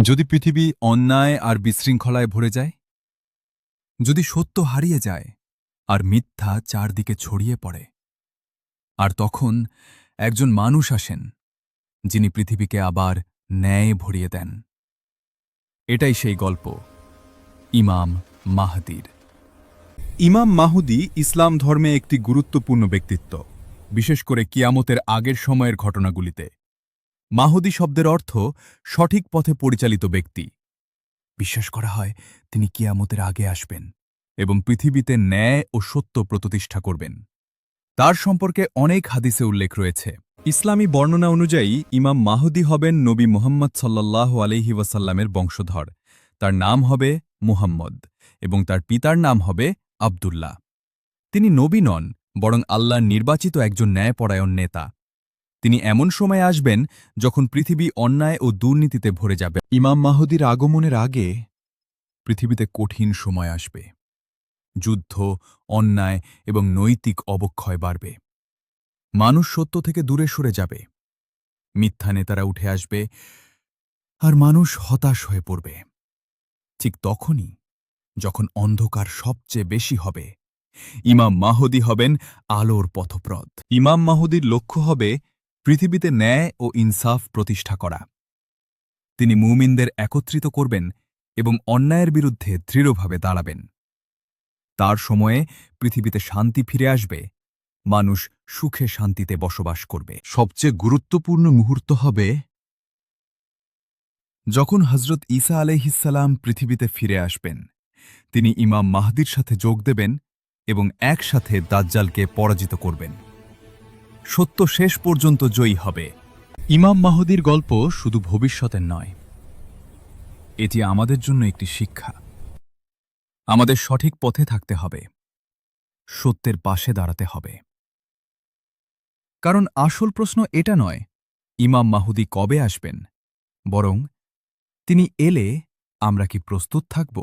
যদি পৃথিবী অন্যায় আর বিশৃঙ্খলায় ভরে যায়, যদি সত্য হারিয়ে যায় আর মিথ্যা চারদিকে ছড়িয়ে পড়ে, আর তখন একজন মানুষ আসেন যিনি পৃথিবীকে আবার ন্যায় ভরিয়ে দেন। এটাই সেই গল্প, ইমাম মাহদির। ইমাম মাহুদি ইসলাম ধর্মে একটি গুরুত্বপূর্ণ ব্যক্তিত্ব, বিশেষ করে কিয়ামতের আগের সময়ের ঘটনাগুলিতে। মাহুদি শব্দের অর্থ সঠিক পথে পরিচালিত ব্যক্তি। বিশ্বাস করা হয় তিনি কিয়ামতের আগে আসবেন এবং পৃথিবীতে ন্যায় ও সত্য প্রতিষ্ঠা করবেন। তার সম্পর্কে অনেক হাদিসে উল্লেখ রয়েছে। ইসলামী বর্ণনা অনুযায়ী ইমাম মাহুদি হবেন নবী মুহাম্মদ সাল্লাল্লাহু আলাইহি ওয়াসাল্লামের বংশধর। তার নাম হবে মুহাম্মদ এবং তার পিতার নাম হবে আবদুল্লাহ। তিনি নবী নন, বরং আল্লাহর নির্বাচিত একজন ন্যায়পরায়ণ নেতা। তিনি এমন সময় আসবেন যখন পৃথিবী অন্যায় ও দুর্নীতিতে ভরে যাবে। ইমাম মাহুদির আগমনের আগে পৃথিবীতে কঠিন সময় আসবে। যুদ্ধ, অন্যায় এবং নৈতিক অবক্ষয় বাড়বে। মানুষ সত্য থেকে দূরে সরে যাবে। মিথ্যা নেতারা উঠে আসবে আর মানুষ হতাশ হয়ে পড়বে। ঠিক তখনই, যখন অন্ধকার সবচেয়ে বেশি হবে, ইমাম মাহুদি হবেন আলোর পথপ্রদ। ইমাম মাহুদির লক্ষ্য হবে পৃথিবীতে ন্যায় ও ইনসাফ প্রতিষ্ঠা করা। তিনি মুমিনদের একত্রিত করবেন এবং অন্যায়ের বিরুদ্ধে দৃঢ়ভাবে দাঁড়াবেন। তার সময়ে পৃথিবীতে শান্তি ফিরে আসবে, মানুষ সুখে শান্তিতে বসবাস করবে। সবচেয়ে গুরুত্বপূর্ণ মুহূর্ত হবে যখন হজরত ঈসা আলাইহিসসালাম পৃথিবীতে ফিরে আসবেন। তিনি ইমাম মাহদির সাথে যোগ দেবেন এবং একসাথে দাজ্জালকে পরাজিত করবেন। সত্য শেষ পর্যন্ত জয়ী হবে। ইমাম মাহুদির গল্প শুধু ভবিষ্যতের নয়, এটি আমাদের জন্য একটি শিক্ষা। আমাদের সঠিক পথে থাকতে হবে, সত্যের পাশে দাঁড়াতে হবে। কারণ আসল প্রশ্ন এটা নয় ইমাম মাহুদি কবে আসবেন, বরং তিনি এলে আমরা কি প্রস্তুত থাকব?